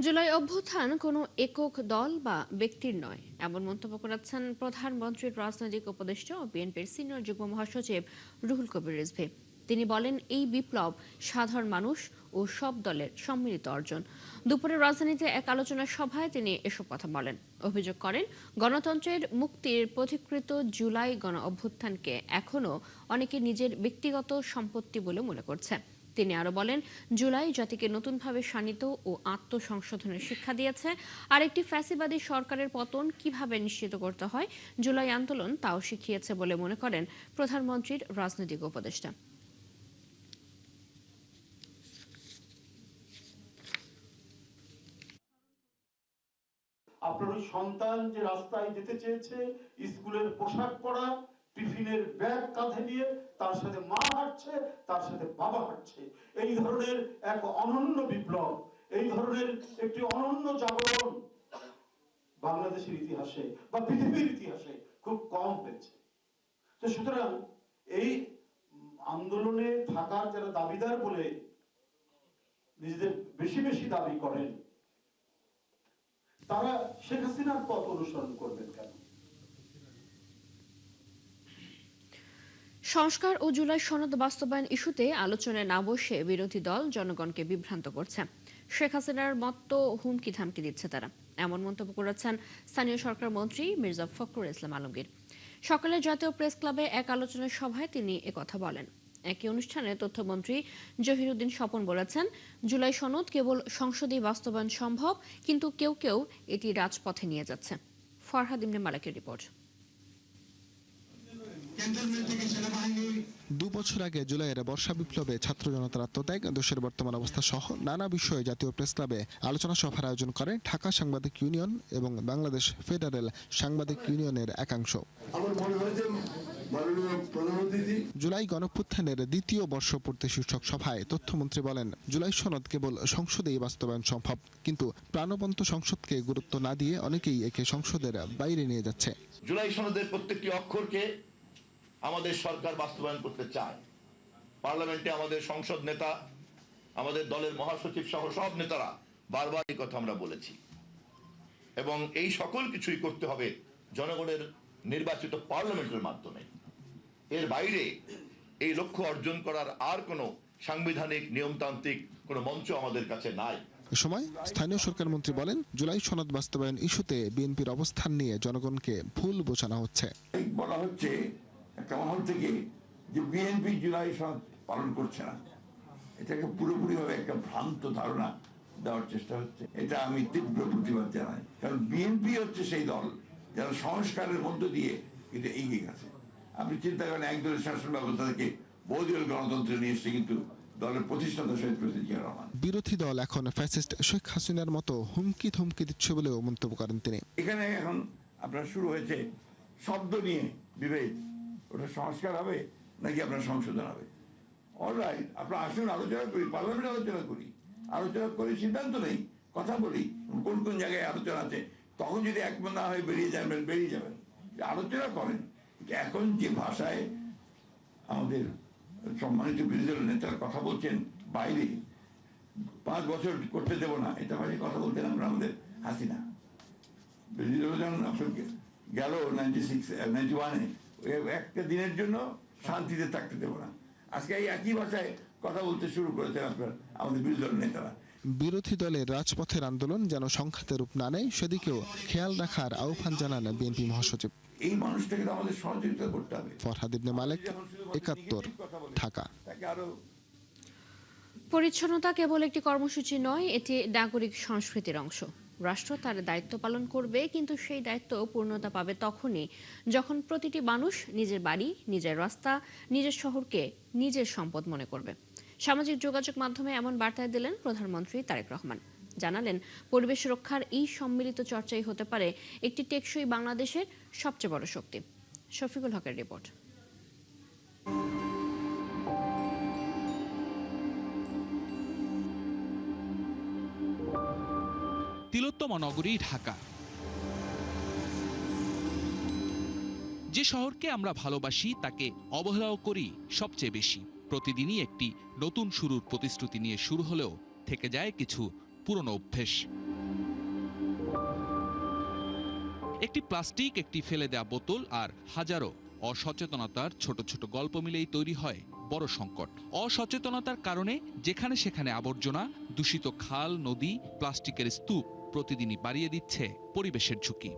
জুলাই অভ্যুত্থান কোনো একক দল বা ব্যক্তির নয়, এমন মন্তব্য করেছেন প্রধানমন্ত্রীর রাজনৈতিক উপদেষ্টা ও বিএনপির সিনিয়র যুগ্ম মহাসচিব রুহুল কবির রিজভী। তিনি বলেন, এই বিপ্লব সাধারণ মানুষ ও সব দলের সম্মিলিত অর্জন। দুপুরে রাজধানীতে এক আলোচনা সভায় তিনি এসব কথা বলেন। অভিযোগ করেন, গণতন্ত্রের মুক্তির পথিকৃত জুলাই গণ অভ্যুত্থানকে এখনও অনেকে নিজের ব্যক্তিগত সম্পত্তি বলে মনে করছে। তিনি আরো বলেন, জুলাই জাতিকে নতুনভাবে শানিত ও আত্মসংশোধনের শিক্ষা দিয়েছে। আরেকটি ফ্যাসিবাদী সরকারের পতন কিভাবে নিশ্চিত করতে হয় জুলাই আন্দোলন তাও শিখিয়েছে বলে মনে করেন প্রধানমন্ত্রীর রাজনৈতিক উপদেষ্টা। আপনার ওই সন্তান যে রাস্তায় যেতে চেয়েছে, স্কুলের পোশাক পরা, টিফিনের ব্যাগ কাঁধে নিয়ে তার সাথে মা হাঁটছে, তার সাথে বাবা হাঁটছে, এই ধরনের এক অনন্য বিপ্লব, এই ধরনের একটি অনন্য জাগরণ বাংলাদেশের ইতিহাসে বা পৃথিবীর ইতিহাসে খুব কম হয়েছে। তো সুতরাং এই আন্দোলনে থাকার যারা দাবিদার বলে নিজেদের বেশি বেশি দাবি করেন, তারা শেখ হাসিনার পথ অনুসরণ করবেন কেন? সংস্কার ও জুলাই সনদ বাস্তবায়ন ইস্যুতে আলোচনায় না বসে বিরোধী দল জনগণকে বিভ্রান্ত করছে। শেখ হাসিনার মতো হুমকি ধামকি দিচ্ছে তারা, এমন মন্তব্য করেছেন স্থানীয় সরকার মন্ত্রী মির্জা ফখরুল ইসলাম আলমগীর। সকালে জাতীয় প্রেস ক্লাবে এক আলোচনা সভায় তিনি একথা বলেন। একই অনুষ্ঠানে তথ্যমন্ত্রী জহিরুদ্দিন স্বপন বলেছেন, জুলাই সনদ কেবল সংসদেই বাস্তবায়ন সম্ভব, কিন্তু কেউ কেউ এটি রাজপথে নিয়ে যাচ্ছে। ফরহাদ ইবনে মালিকের রিপোর্ট। 2 বছর আগে জুলাইয়ের বর্ষা বিপ্লবে ছাত্র জনতার আত্মত্যাগ, দেশের বর্তমান অবস্থা সহ নানা বিষয়ে জাতীয় প্রেস ক্লাবে আলোচনা সভার আয়োজন করে ঢাকা সাংবাদিক ইউনিয়ন এবং বাংলাদেশ ফেডারেল সাংবাদিক ইউনিয়নের একাংশ। জুলাই গণঅভ্যুত্থানের দ্বিতীয় বর্ষপূর্তি শীর্ষক সভায় তথ্যমন্ত্রী বলেন, জুলাই সনদ কেবল সংসদেই বাস্তবায়ন সম্ভব, কিন্তু প্রাণবন্ত সংসদকে গুরুত্ব না দিয়ে অনেকেই একে সংসদের বাইরে নিয়ে যাচ্ছে। জুলাই সনদের প্রত্যেকটি অক্ষরকে আমাদের সরকার বাস্তবায়ন করতে চায়। পার্লামেন্টে আমাদের সংসদ নেতা, আমাদের দলের মহাসচিব সহ সব নেতারা বারবার এই কথা আমরা বলেছি, এবং এই সকল কিছুই করতে হবে জনগণের নির্বাচিত পার্লামেন্টের মাধ্যমে। এর বাইরে এই লক্ষ্য অর্জন করার আর কোনো সাংবিধানিক নিয়মতান্ত্রিক কোনো মঞ্চ আমাদের কাছে নাই। এ সময় স্থানীয় সরকার মন্ত্রী বলেন, জুলাই সনদ বাস্তবায়ন ইস্যুতে বিএনপির অবস্থান নিয়ে জনগণকে ভুল বোঝানো হচ্ছে। বলা হচ্ছে একটা মহল থেকে যে বিএনপি জুলাই সনদ পালন করছে না, এটাকে পুরোপুরিভাবে একটা ভ্রান্ত ধারণা দেওয়ার চেষ্টা হচ্ছে। এটা আমি তীব্র প্রতিবাদ জানাই, কারণ বিএনপি হচ্ছে সেই দল যারা সংস্কারের মধ্য দিয়ে কিন্তু এগিয়ে গেছে। আপনি চিন্তা করেন, এক দলের শাসন ব্যবস্থা থেকে বহুদলীয় গণতন্ত্রে নিয়ে এসছে কিন্তু দলের প্রতিষ্ঠাতা শহীদ প্রেসিডেন্ট জিয়া রহমান। বিরোধী দল এখন ফ্যাসিস্ট শেখ হাসিনার মতো হুমকি ধমকি দিচ্ছে বলেও মন্তব্য করেন তিনি। এখানে এখন আপনার শুরু হয়েছে শব্দ নিয়ে বিভেদ, ওটা সংস্কার হবে নাকি আপনার সংশোধন হবে। অলরাইট, আপনার আসুন আলোচনা করি, পার্লামেন্টে আলোচনা করি সিদ্ধান্ত নেই, কথা বলি কোন কোন জায়গায় আলোচনা আছে। তখন যদি একমত না হয়ে বেরিয়ে যাবেন, আলোচনা করেন। এখন যে ভাষায় আমাদের সম্মানিত বিরোধী দলের নেতারা কথা বলছেন বাইরে, 5 বছর করতে দেব না, এটা ভাষায় কথা বলতেন আমরা আমাদের হাসিনা। বিরোধী দল যখন গেল 91-এ, একটা দিনের জন্য শান্তিতে থাকতে দেব না, আজকে এই একই ভাষায় কথা বলতে শুরু করেছেন আপনার আমাদের বিরোধী দলের নেতারা। বিরোধী দলের রাজপথের আন্দোলন যেন সংঘাতের রূপ না নেয়, সেদিকেও খেয়াল রাখার আহ্বান জানান বিএনপি মহাসচিব। এই মানুষটাকে আমাদের সহযোগিতা করতে হবে। ফরহাদ ইবনে মালিক, 71, ঢাকা। পরিচ্ছন্নতা কেবল একটি কর্মসূচি নয়, এটি নাগরিক সংস্কৃতির অংশ। রাষ্ট্র তার দায়িত্ব পালন করবে, কিন্তু সেই দায়িত্ব পূর্ণতা পাবে তখনই যখন প্রতিটি মানুষ নিজের বাড়ি, নিজের রাস্তা, নিজের শহরকে নিজের সম্পদ মনে করবে। সামাজিক যোগাযোগ মাধ্যমে এমন বার্তা দিলেন প্রধানমন্ত্রী তারেক রহমান। জানালেন, পরিবেশ রক্ষার এই সম্মিলিত চর্চাই হতে পারে একটি টেকসই বাংলাদেশের সবচেয়ে বড় শক্তি। শফিকুল হকের রিপোর্ট। তিলোত্তমা নগরী ঢাকা, যে শহরকে আমরা ভালোবাসি তাকে অবহেলাও করি সবচেয়ে বেশি। প্রতিদিনই একটি নতুন শুরুর প্রতিশ্রুতি নিয়ে শুরু হলেও থেকে যায় কিছু পুরনো অভ্যেস। একটি প্লাস্টিক, একটি ফেলে দেয়া বোতল আর হাজারো অসচেতনতার ছোট ছোট গল্প মিলেই তৈরি হয় বড় সংকট। অসচেতনতার কারণে যেখানে সেখানে আবর্জনা, দূষিত খাল, নদী, প্লাস্টিকের স্তূপ প্রতিদিনই বাড়িয়ে দিচ্ছে পরিবেশের ঝুঁকি।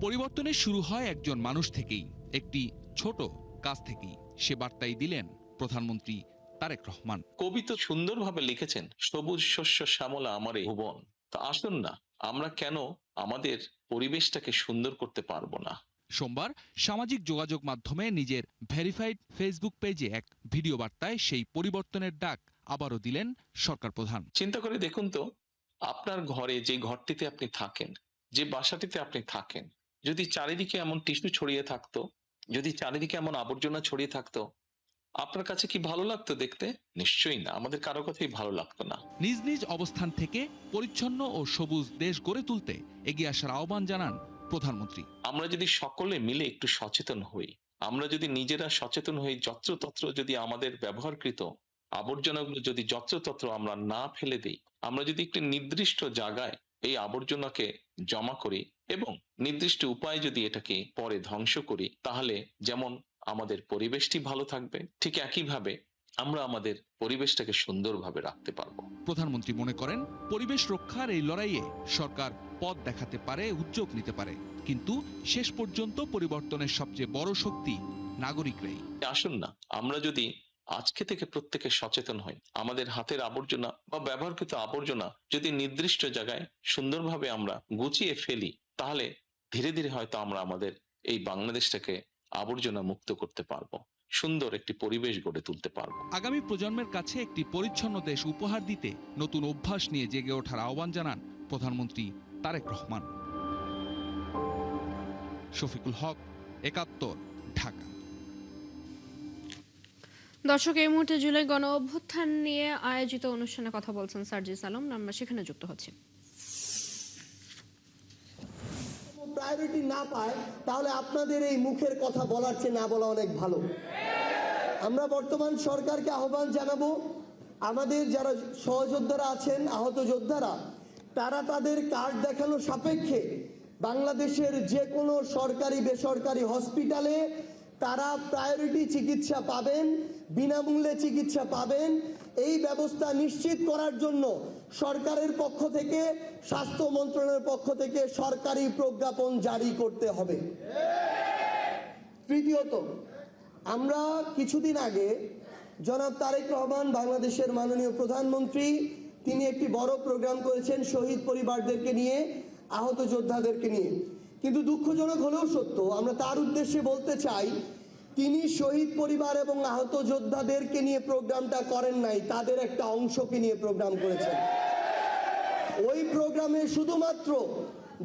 পরিবর্তনের শুরু হয় একজন মানুষ থেকেই, একটি ছোট কাজ থেকেই। সে বার্তাই দিলেন প্রধানমন্ত্রী তারেক রহমান। কবি তো সুন্দরভাবে লিখেছেন, সবুজ শস্য শ্যামলা আমারে ভুবন। তা আসুন না, আমরা কেন আমাদের পরিবেশটাকে সুন্দর করতে পারবো না? সোমবার সামাজিক যোগাযোগ মাধ্যমে নিজের ভেরিফাইড ফেসবুক পেজে এক ভিডিও বার্তায় সেই পরিবর্তনের ডাক আবারও দিলেন সরকার প্রধান। চিন্তা করে দেখুন তো, আপনার ঘরে যে ঘরটিতে আপনি থাকেন, যে বাসাটিতে আপনি থাকেন, যদি চারিদিকে এমন টিস্যু ছড়িয়ে থাকতো, যদি চারিদিকে এমন আবর্জনা ছড়িয়ে থাকতো, আপনার কাছে কি ভালো লাগতো দেখতে? নিশ্চয়ই না, আমাদের কারো কথাই ভালো লাগতো না। নিজ নিজ অবস্থান থেকে পরিচ্ছন্ন ও সবুজ দেশ গড়ে তুলতে এগিয়ে আসার আহ্বান জানান প্রধানমন্ত্রী। আমরা যদি সকলে মিলে একটু সচেতন হই, আমরা যদি নিজেরা সচেতন হই, যত্রতত্র যদি আমাদের ব্যবহারকৃত আবর্জনাগুলো যদি যত্রতত্র আমরা না ফেলে দিই, আমরা যদি একটি নির্দিষ্ট জায়গায় এই আবর্জনাকে জমা করি এবং নির্দিষ্ট উপায়ে যদি এটাকে পরে ধ্বংস করি, তাহলে যেমন আমাদের পরিবেশটি ভালো থাকবে, ঠিক একইভাবে আমরা আমাদের পরিবেশটাকে সুন্দরভাবে রাখতে পারবো। প্রধানমন্ত্রী মনে করেন, পরিবেশ রক্ষার এই লড়াইয়ে সরকার পথ দেখাতে পারে, উদ্যোগ নিতে পারে, কিন্তু শেষ পর্যন্ত পরিবর্তনের সবচেয়ে বড় শক্তি নাগরিকরাই। আসুন না, আমরা যদি আজকে থেকে প্রত্যেকে সচেতন হই, আমাদের হাতের আবর্জনা বা ব্যবহারকৃত আবর্জনা যদি নির্দিষ্ট জায়গায় সুন্দরভাবে আমরা গুছিয়ে ফেলি, তাহলে ধীরে ধীরে হয়তো আমরা আমাদের এই বাংলাদেশটাকে আবর্জনা মুক্ত করতে পারবো, সুন্দর একটি পরিবেশ গড়ে তুলতে পারবো। আগামী প্রজন্মের কাছে একটি পরিচ্ছন্ন দেশ উপহার দিতে নতুন অভ্যাস নিয়ে জেগে ওঠার আহ্বান জানান প্রধানমন্ত্রী তারেক রহমান। শফিকুল হক, ৭১, ঢাকা। দর্শক, এই মুহূর্তে জুলাই গণ অভ্যুত্থান নিয়ে আয়োজিত অনুষ্ঠানে কথা বলছেন সার্জিস আলম। আমরা সেখানে যুক্ত হচ্ছি। প্রায়োরিটি না পায় তাহলে আপনাদের এই মুখের কথা বলার চেয়ে না বলা অনেক ভালো। আমরা বর্তমান সরকারকে আহ্বান জানাবো, আমাদের যারা সহযোদ্ধারা আছেন, আহত যোদ্ধারা, তারা তাদের কার্ড দেখানো সাপেক্ষে বাংলাদেশের যে কোনো সরকারি বেসরকারি হসপিটালে তারা প্রায়োরিটি চিকিৎসা পাবেন, বিনামূল্যে চিকিৎসা পাবেন। এই ব্যবস্থা নিশ্চিত করার জন্য সরকারের পক্ষ থেকে, স্বাস্থ্য মন্ত্রণালয়ের পক্ষ থেকে সরকারি প্রজ্ঞাপন জারি করতে হবে। তৃতীয়ত, আমরা কিছুদিন আগে জনাব তারেক রহমান, বাংলাদেশের মাননীয় প্রধানমন্ত্রী, তিনি একটি বড় প্রোগ্রাম করেছেন শহীদ পরিবারদেরকে নিয়ে, আহত যোদ্ধাদেরকে নিয়ে। কিন্তু দুঃখজনক হলেও সত্য, আমরা তার উদ্দেশ্যে বলতে চাই, তিনি শহীদ পরিবার এবং আহত যোদ্ধাদেরকে নিয়ে প্রোগ্রামটা করেন নাই, তাদের একটা অংশকে নিয়ে প্রোগ্রাম করেছেন। ওই প্রোগ্রামে শুধুমাত্র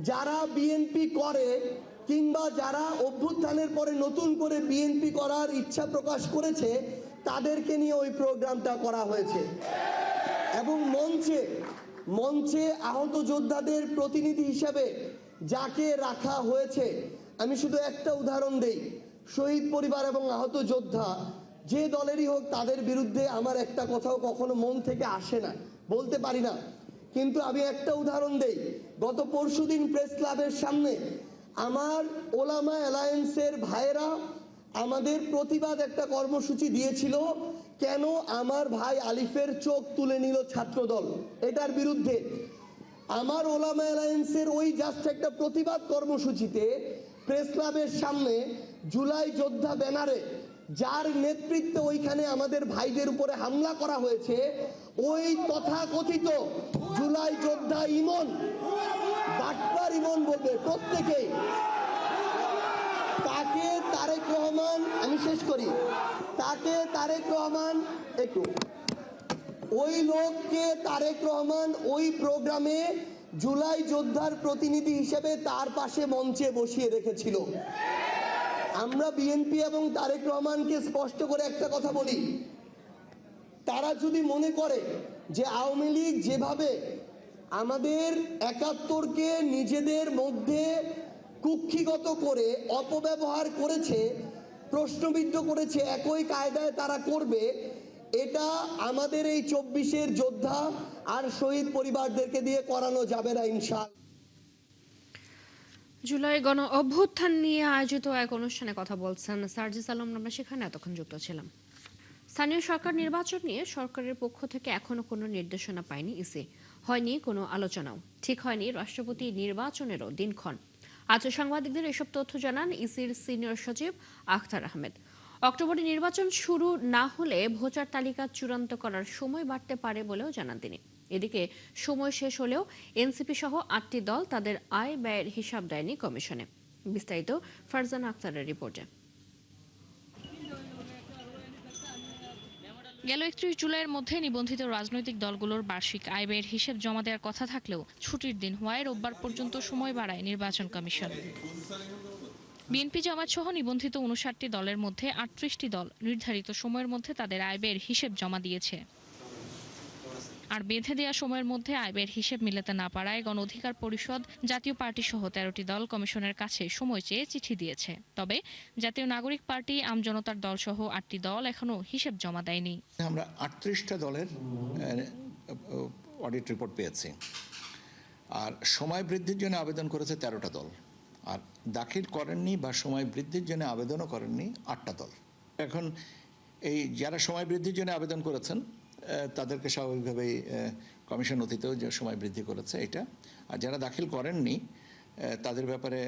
যারা বিএনপি করে কিংবা যারা অভ্যুত্থানের পরে নতুন করে বিএনপি করার ইচ্ছা প্রকাশ করেছে তাদেরকে নিয়ে ওই প্রোগ্রামটা করা হয়েছে। এবং মঞ্চে আহত যোদ্ধাদের প্রতিনিধি হিসেবে যাকে রাখা হয়েছে, আমি শুধু একটা উদাহরণ দেই। শহীদ পরিবার এবং আহত যোদ্ধা যে দলেরই হোক, তাদের বিরুদ্ধে আমার একটা কথাও কখনো মন থেকে আসে না, বলতে পারি না, কিন্তু আমি একটা উদাহরণ দেই। গত পরশুদিন প্রেস ক্লাবের সামনে আমার ওলামা অ্যালায়েন্সের ভাইয়েরা আমাদের প্রতিবাদ একটা কর্মসূচি দিয়েছিল, কেন আমার ভাই আলিফের চোখ তুলে নিল ছাত্রদল, এটার বিরুদ্ধে। আমার ওলামা অ্যালায়েন্সের ওই জাস্ট একটা প্রতিবাদ কর্মসূচিতে প্রেস ক্লাবের সামনে জুলাই যোদ্ধা ব্যানারে যার নেতৃত্বে ওইখানে আমাদের ভাইদের উপরে হামলা করা হয়েছে, ওই তথাকথিত জুলাই যোদ্ধা ইমন, বাটপার ইমন বলবে প্রত্যেকেই, তাকে তারেক রহমান, আমি শেষ করি, তাকে তারেক রহমান একটু, ওই লোককে তারেক রহমান ওই প্রোগ্রামে জুলাই যোদ্ধার প্রতিনিধি হিসেবে তার পাশে মঞ্চে বসিয়ে রেখেছিল। আমরা বিএনপি এবং তারেক রহমানকে স্পষ্ট করে একটা কথা বলি, তারা যদি মনে করে যে আওয়ামী লীগ যেভাবে আমাদের ৭১কে নিজেদের মধ্যে কুক্ষিগত করে অপব্যবহার করেছে, প্রশ্নবিদ্ধ করেছে, একই কায়দায় তারা করবে, এটা আমাদের এই ২৪-এর যোদ্ধা আর শহীদ পরিবারদেরকে দিয়ে করানো যাবে না ইনশাআল্লাহ। জুলাই গণ অভ্যুত্থান নিয়ে আয়োজিত এক অনুষ্ঠানে কথা বলছেন সার্জিস আলম। আমরা সেখানে এতক্ষণ যুক্ত ছিলাম। স্থানীয় সরকার নির্বাচন নিয়ে সরকারের পক্ষ থেকে এখনো কোনো নির্দেশনা পায়নি ইসি, হয়নি কোনো আলোচনাও, ঠিক হয়নি রাষ্ট্রপতি নির্বাচনেরও দিনক্ষণ। আজ সাংবাদিকদের এসব তথ্য জানান ইসির সিনিয়র সচিব আখতার আহমেদ। অক্টোবরে নির্বাচন শুরু না হলে ভোটার তালিকা চূড়ান্ত করার সময় বাড়তে পারে বলেও জানান তিনি। এদিকে সময় শেষ হলেও এনসিপি সহ 8টি দল তাদের আয় ব্যয়ের হিসাব দেয়নি কমিশনে। বিস্তারিত ফারজানা আক্তারের রিপোর্টে। গেল 31 জুলাইয়ের মধ্যে নিবন্ধিত রাজনৈতিক দলগুলোর বার্ষিক আয় ব্যয়ের হিসেব জমা দেওয়ার কথা থাকলেও ছুটির দিন হওয়ায় রোববার পর্যন্ত সময় বাড়ায় নির্বাচন কমিশন। বিএনপি জামাত সহ নিবন্ধিত 59টি দলের মধ্যে 38টি দল নির্ধারিত সময়ের মধ্যে তাদের আয় ব্যয়ের হিসেব জমা দিয়েছে। আর বেঁধে দেওয়া সময়ের মধ্যে আয় ব্যয়ের হিসেব মিলাতে না পারায় গণ অধিকার পরিষদ, জাতীয় পার্টি সহ 13টি দল কমিশনের কাছে সময় চেয়ে চিঠি দিয়েছে। তবে জাতীয় নাগরিক পার্টি, আমজনতার দল সহ 8টি দল এখনো হিসেব জমা দেয়নি। আমরা 38টা দলের অডিট রিপোর্ট পেয়েছি, আর সময় বৃদ্ধির জন্য আবেদন করেছে 13টা দল, আর দাখিল করেননি বা সময় বৃদ্ধির জন্য আবেদনও করেননি 8টা দল। এখন এই যারা সময় বৃদ্ধির জন্য আবেদন করেছেন তাদেরকে স্বাভাবিকভাবেই কমিশন অতীতেও যে সময় বৃদ্ধি করেছে এটা, আর যারা দাখিল করেননি তাদের ব্যাপারে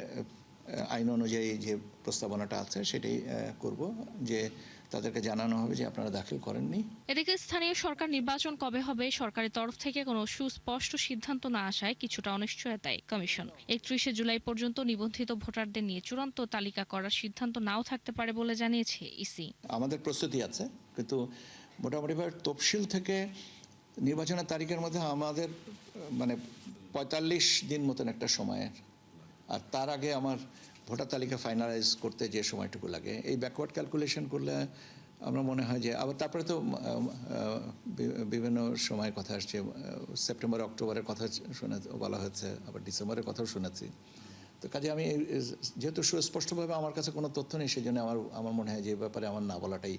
আইন অনুযায়ী যে প্রস্তাবনাটা আছে সেটাই করব, যে তাদেরকে জানানো হবে যে আপনারা দাখিল করেননি। এদিকে স্থানীয় সরকার নির্বাচন কবে হবে সরকারের তরফ থেকে কোনো সুস্পষ্ট সিদ্ধান্ত না আসায় কিছুটা অনিশ্চয়তায় কমিশন। 31 জুলাই পর্যন্ত নিবন্ধিত ভোটারদের নিয়ে চূড়ান্ত তালিকা করার সিদ্ধান্ত নাও থাকতে পারে বলে জানিয়েছে ইসি। আমাদের প্রস্তুতি আছে, কিন্তু মোটামুটিভাবে তফসিল থেকে নির্বাচনের তারিখের মধ্যে আমাদের 45 দিন মতন একটা সময়ের, আর তার আগে আমার ভোটার তালিকা ফাইনালাইজ করতে যে সময়টুকু লাগে, এই ব্যাকওয়ার্ড ক্যালকুলেশন করলে আমরা মনে হয় যে আবার তারপরে তো বিভিন্ন সময়ের কথা আসছে, সেপ্টেম্বর অক্টোবরের কথা বলা হয়েছে, আবার ডিসেম্বরের কথাও শুনেছি। তো কাজে আমি যেহেতু সুস্পষ্টভাবে আমার কাছে কোনো তথ্য নেই, সেই জন্য আমার মনে হয় যে ব্যাপারে আমার না বলাটাই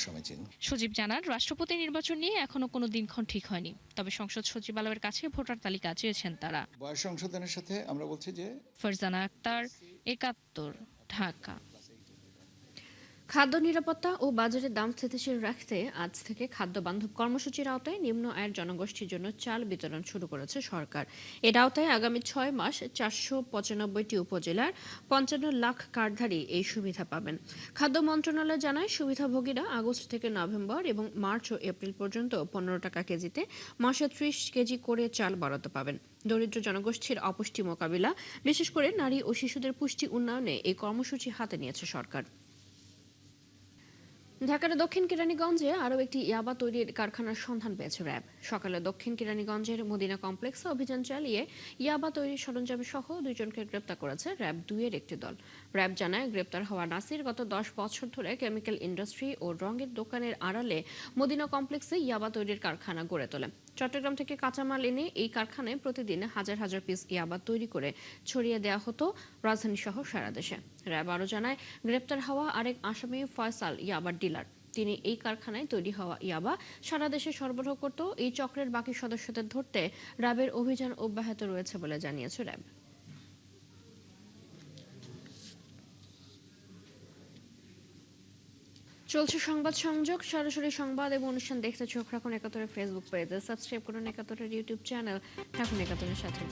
সমীচীন। সচিব জানান, রাষ্ট্রপতি নির্বাচন নিয়ে এখনো কোনো দিনক্ষণ ঠিক হয়নি, তবে সংসদ সচিবালয়ের কাছে ভোটার তালিকা চেয়েছেন তারা। বয়স সংশোধনের সাথে আমরা বলছি যে। ফারজানা আক্তার, 71, ঢাকা। খাদ্য নিরাপত্তা ও বাজারের দাম স্থিতিশীল রাখতে আজ থেকে খাদ্য বান্ধব কর্মসূচির আওতায় নিম্ন আয়ের জনগোষ্ঠীর জন্য চাল বিতরণ শুরু করেছে সরকার। এর আওতায় আগামী 6 মাস 495টি উপজেলার 55 লাখ কার্ডধারী এই সুবিধা পাবেন। খাদ্য মন্ত্রণালয় জানায়, সুবিধাভোগীরা আগস্ট থেকে নভেম্বর এবং মার্চ ও এপ্রিল পর্যন্ত 15 টাকা কেজিতে মাসে 30 কেজি করে চাল বরাদ্দ পাবেন। দরিদ্র জনগোষ্ঠীর অপুষ্টি মোকাবিলা, বিশেষ করে নারী ও শিশুদের পুষ্টি উন্নয়নে এই কর্মসূচি হাতে নিয়েছে সরকার। ঢাকার দক্ষিণ কেরানীগঞ্জে আরও একটি ইয়াবা তৈরির কারখানার সন্ধান পেয়েছে র্যাব। সকালে দক্ষিণ কেরানীগঞ্জের মদিনা কমপ্লেক্সে অভিযান চালিয়ে ইয়াবা তৈরির সরঞ্জাম সহ 2 জনকে গ্রেপ্তার করেছে র্যাব 2-এর একটি দল। র্যাব জানায়, গ্রেপ্তার হওয়া নাসির গত 10 বছর ধরে কেমিক্যাল ইন্ডাস্ট্রি ও রঙের দোকানের আড়ালে মদিনা কমপ্লেক্সে ইয়াবা তৈরির কারখানা গড়ে তোলে। চট্টগ্রাম থেকে কাঁচামাল এনে এই কারখানায় প্রতিদিন হাজার হাজার পিস ইয়াবা তৈরি করে ছড়িয়ে দেওয়া হতো রাজধানী সহ সারা দেশে। র্যাব আরও জানায়, গ্রেপ্তার হওয়া আরেক আসামি ফয়সাল ইয়াবার ডিলার। তিনি এই কারখানায় তৈরি হওয়া ইয়াবা সারা দেশে সরবরাহ করত। এই চক্রের বাকি সদস্যদের ধরতে র্যাবের অভিযান অব্যাহত রয়েছে বলে জানিয়েছে র্যাব। চলছে সংবাদ সংযোগ। সরাসরি সংবাদ এবং অনুষ্ঠান দেখতে চোখ রাখুন 71 ফেসবুক পেজে, সাবস্ক্রাইব করুন 71 ইউটিউব চ্যানেল। থাকুন 71 সাথে।